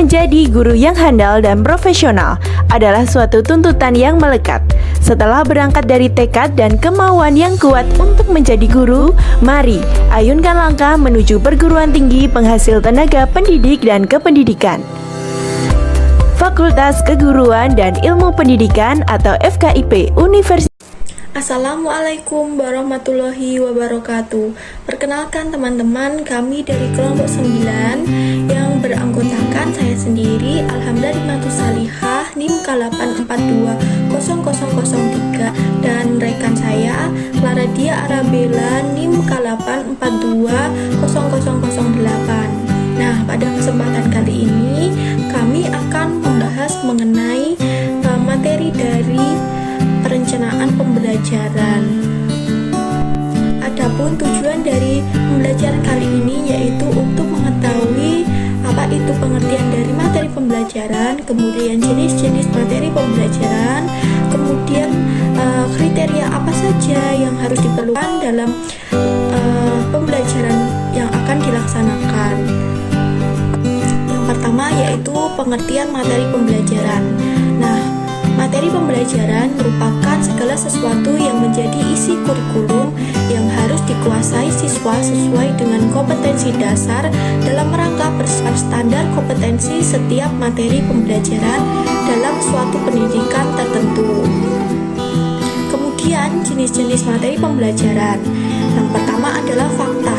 Menjadi guru yang handal dan profesional adalah suatu tuntutan yang melekat. Setelah berangkat dari tekad dan kemauan yang kuat untuk menjadi guru, mari ayunkan langkah menuju perguruan tinggi penghasil tenaga pendidik dan kependidikan. Fakultas Keguruan dan Ilmu Pendidikan atau FKIP Universitas. Assalamualaikum warahmatullahi wabarakatuh. Perkenalkan teman-teman, kami dari kelompok 9 yang beranggotakan saya sendiri, Alhamdulillah Salihah, NIM K8420003, dan rekan saya, Clara Dia Arabella, NIM K8420008. Nah, pada kesempatan kali ini kami akan membahas mengenai materi dari perencanaan pembelajaran. Adapun tujuan dari pembelajaran kali ini yaitu untuk mengetahui apa itu pengertian dari materi pembelajaran, kemudian jenis-jenis materi pembelajaran, kemudian kriteria apa saja yang harus diperlukan dalam pembelajaran yang akan dilaksanakan. Yang pertama yaitu pengertian materi pembelajaran. Nah, materi pembelajaran merupakan segala sesuatu yang menjadi isi kurikulum yang harus dikuasai siswa sesuai dengan kompetensi dasar dalam rangka standar kompetensi setiap materi pembelajaran dalam suatu pendidikan tertentu. Kemudian jenis-jenis materi pembelajaran. Yang pertama adalah fakta.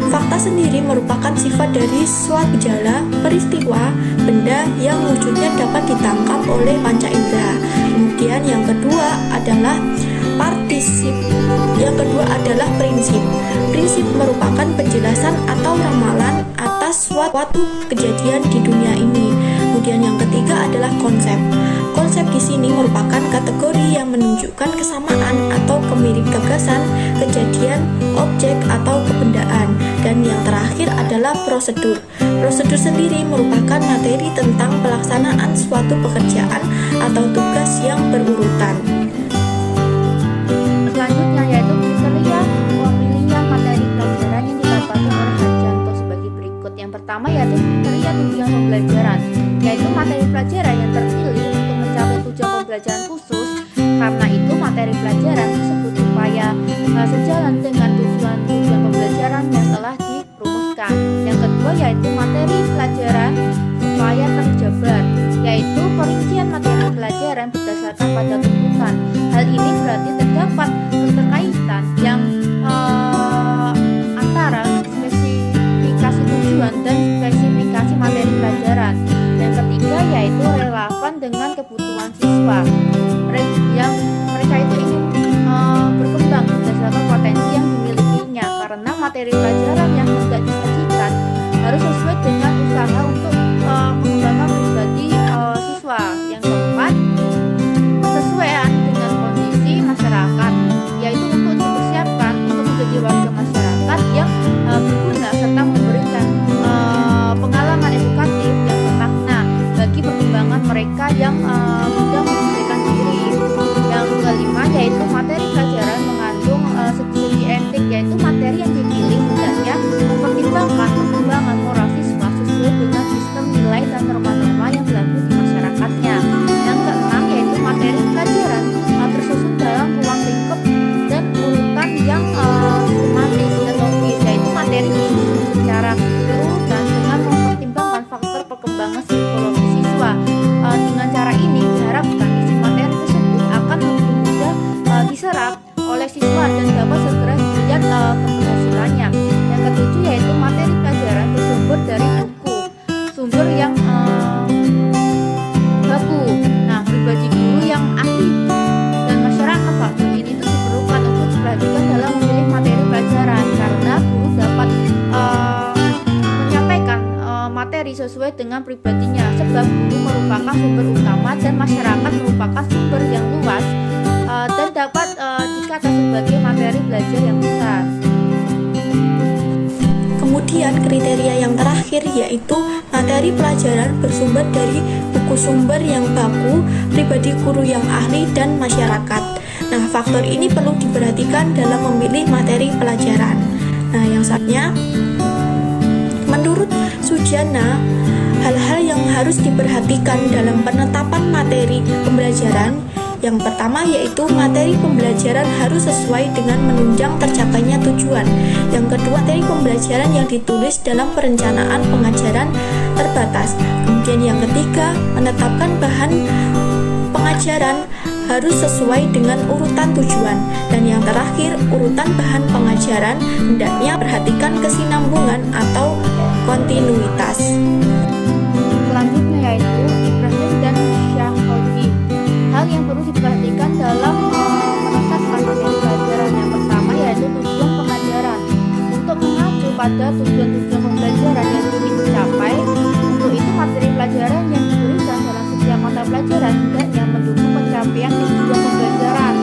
Fakta sendiri merupakan sifat dari suatu gejala, peristiwa, benda yang wujudnya dapat ditangkap oleh panca indera. Kemudian yang kedua adalah partisip. Yang kedua adalah prinsip. Prinsip merupakan penjelasan atau ramalan atas suatu kejadian di dunia ini. Kemudian yang ketiga adalah konsep. Konsep di sini merupakan kategori yang menunjukkan kesamaan atau kemirip gagasan, kejadian, objek atau kebendaan. Dan yang terakhir adalah prosedur. Prosedur sendiri merupakan materi tentang pelaksanaan suatu pekerjaan atau tugas yang berurutan. Selanjutnya yaitu kriteria pemilihan materi pelajaran yang didapatkan oleh Harjanto sebagai berikut. Yang pertama yaitu kriteria tujuan pembelajaran, yaitu materi pelajaran yang terpilih untuk mencapai tujuan pembelajaran khusus. Karena itu materi pelajaran tersebut supaya sejalan dengan tujuan pembelajaran yang telah dirumuskan. Yang kedua yaitu materi pelajaran supaya terjabar, yaitu perincian materi pelajaran berdasarkan pada tuntutan. Hal ini berarti terdapat keterkaitan yang antara spesifikasi tujuan dan spesifikasi materi pelajaran. Yang ketiga yaitu relevan dengan kebutuhan siswa, yang mereka itu ingin berkembang berdasarkan potensi yang dimilikinya, karena materi pelajaran yang hendak disajikan harus sesuai dengan usaha untuk mengembangkan pribadi siswa. Yang keempat, kesesuaian dengan kondisi masyarakat, yaitu untuk dipersiapkan untuk menjadi warga masyarakat yang berguna serta memberikan pengalaman edukatif yang bermakna bagi perkembangan mereka yang sudah memberikan diri. Yang kelima yaitu materi pelajaran mengandung segi etik, yaitu materi yang dipilih hendaknya mempertimbangkan perkembangan moral siswa sesuai dengan sistem nilai dan norma-norma yang berlaku di masyarakatnya. Yang keenam yaitu materi pelajaran tersusun dalam ruang lingkup dan urutan yang sistematis dan logis, yaitu materi disusun secara berurutan dengan mempertimbangkan faktor perkembangan psikologi siswa. Dengan cara ini diharapkan isi materi tersebut akan lebih mudah diserap oleh siswa dan dapat segera dilihat keberhasilannya. Yang ketujuh yaitu materi pelajaran bersumber dari buku, sumber yang baku. Nah, pribadi guru yang ahli dan masyarakat faktor ini itu diperlukan untuk diperhatikan dalam memilih materi pelajaran, karena guru dapat menyampaikan materi sesuai dengan pribadinya, sebab guru merupakan sumber utama dan masyarakat merupakan sumber yang luas dan dapat dikata sebagai materi belajar yang besar. Kemudian kriteria yang terakhir yaitu materi pelajaran bersumber dari buku sumber yang baku, pribadi guru yang ahli, dan masyarakat. Nah, faktor ini perlu diperhatikan dalam memilih materi pelajaran. Nah, yang selanjutnya Menurut Sujana, hal-hal yang harus diperhatikan dalam penetapan materi pembelajaran yang pertama yaitu materi pembelajaran harus sesuai dengan menunjang tercapainya tujuan. Yang kedua, materi pembelajaran yang ditulis dalam perencanaan pengajaran terbatas. Kemudian yang ketiga, menetapkan bahan pengajaran harus sesuai dengan urutan tujuan. Dan yang terakhir, urutan bahan pengajaran hendaknya perhatikan kesinambungan atau kontinuitas. Selanjutnya yaitu Ibrahim dan Syahodi. Hal yang perlu diperhatikan dalam menetapkan materi pelajaran yang pertama yaitu tujuan pengajaran. Untuk mengacu pada tujuan-tujuan pembelajaran yang ingin dicapai, untuk itu materi pelajaran yang diberikan dalam setiap mata pelajaran hendaknya mendukung pencapaian tujuan pembelajaran.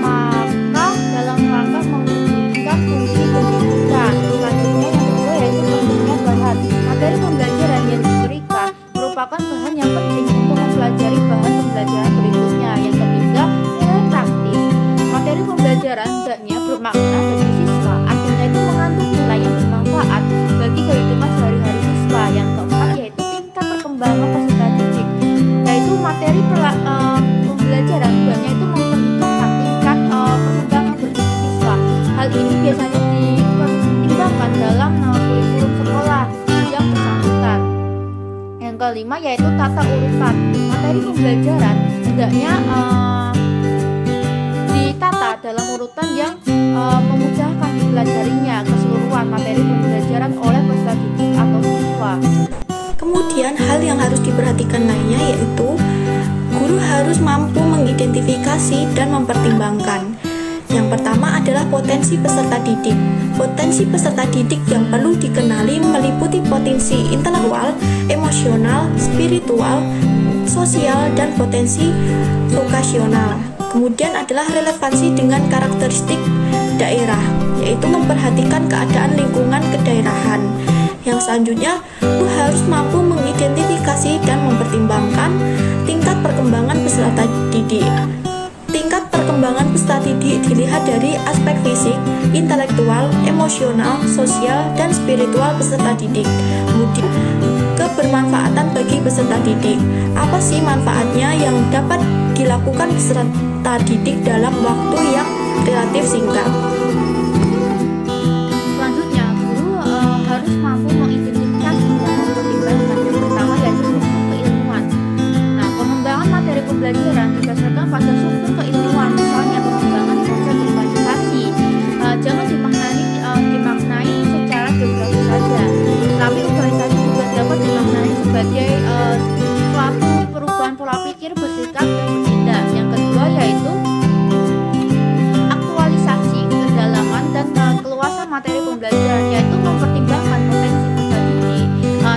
Maka dalam rangka mewujudkan fungsi pendidikan. Selanjutnya yang kedua yaitu pentingnya bahan. Materi pembelajaran yang diberikan merupakan bahan yang penting untuk mempelajari bahan pembelajaran berikutnya. Yang ketiga, nilai praktis. Materi pembelajaran hendaknya bermakna bagi siswa, artinya itu mengandung nilai yang bermanfaat bagi kehidupan sehari-hari siswa. Yang keempat yaitu tingkat perkembangan peserta didik, yaitu materi pembelajaran hendaknya itu memperhitungkan tingkat perkembangan berdidik siswa. Hal ini biasanya dipertimbangkan dalam kurikulum sekolah yang bersangkutan. Yang kelima yaitu tata urutan. Materi pembelajaran hendaknya ditata dalam urutan yang memudahkan dipelajarinya keseluruhan materi pembelajaran oleh peserta didik atau siswa. Kemudian hal yang harus diperhatikan lainnya yaitu guru harus mampu mengidentifikasi dan mempertimbangkan. Yang pertama adalah potensi peserta didik. Potensi peserta didik yang perlu dikenali meliputi potensi intelektual, emosional, spiritual, sosial, dan potensi vokasional. Kemudian adalah relevansi dengan karakteristik daerah, yaitu memperhatikan keadaan lingkungan kedaerahan. Yang selanjutnya, guru harus mampu mengidentifikasi dan mempertimbangkan tingkat perkembangan peserta didik. Tingkat perkembangan peserta didik dilihat dari aspek fisik, intelektual, emosional, sosial, dan spiritual peserta didik. Kemudian, kebermanfaatan bagi peserta didik. Apa sih manfaatnya yang dapat dilakukan peserta didik dalam waktu yang relatif singkat? Selanjutnya, guru harus mampu mengidentifikasi dan mempertimbangkan. Yang pertama yaitu sumber keilmuan. Nah, pengembangan materi pembelajaran didasarkan pada sumber keilmuan, misalnya pengembangan konsep urbanisasi. Jangan dimaknai secara geografis saja, tapi urbanisasi juga dapat dimaknai sebagai suatu perubahan pola pikir, bersikap, dan bertindak. Yang kedua yaitu aktualisasi, kedalaman, dan keluasan materi pembelajaran, yaitu mempertimbangkan potensi peserta didik,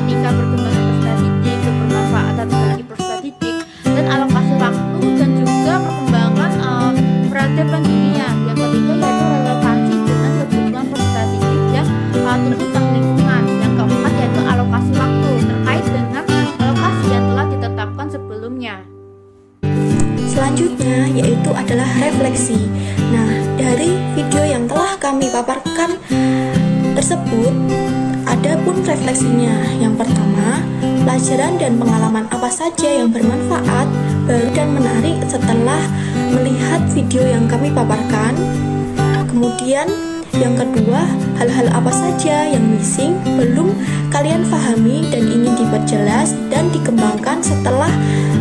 tingkat perkembangan peserta didik, kebermanfaatan bagi peserta didik, dan alokasi waktu, dan juga perkembangan peradaban dunia. Yang ketiga yaitu relevansi dengan kebutuhan peserta didik dan tuntutan lingkungan. Yang keempat yaitu alokasi waktu terkait dengan alokasi yang telah ditetapkan sebelumnya. Selanjutnya yaitu adalah refleksi. Nah, dari video yang telah kami paparkan tersebut, ada pun refleksinya. Yang pertama, pelajaran dan pengalaman apa saja yang bermanfaat, baru dan menarik setelah melihat video yang kami paparkan. Kemudian yang kedua, hal-hal apa saja yang missing, belum kalian pahami dan ingin diperjelas dan dikembangkan setelah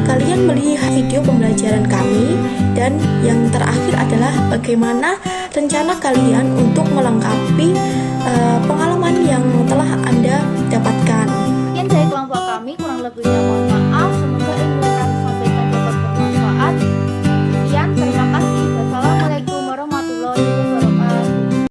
kalian melihat video pembelajaran kami. Dan yang terakhir adalah bagaimana rencana kalian untuk melengkapi pengalaman yang telah Anda dapatkan.